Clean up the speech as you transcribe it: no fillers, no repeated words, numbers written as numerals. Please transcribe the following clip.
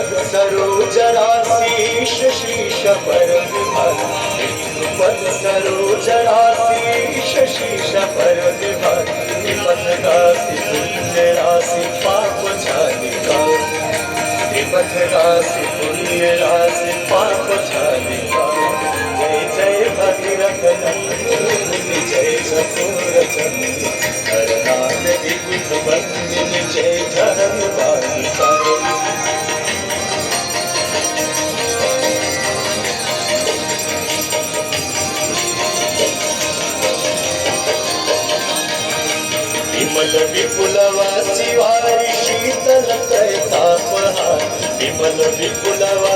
सरोज राशीष शीश पर विभाति सरोज राशीष शीश पर विभाति विपद राशि पुण्य राशि पाप झालिका विपद राशि पुण्य राशि पाप झालिका जय जय भगीरथ नंदिनी जय कपूर चंद्र हरनाथ विबुध बंदिनी जय धन बालिका विमल विपुलवासी वारी शीतल तापहार विमल विपुलवा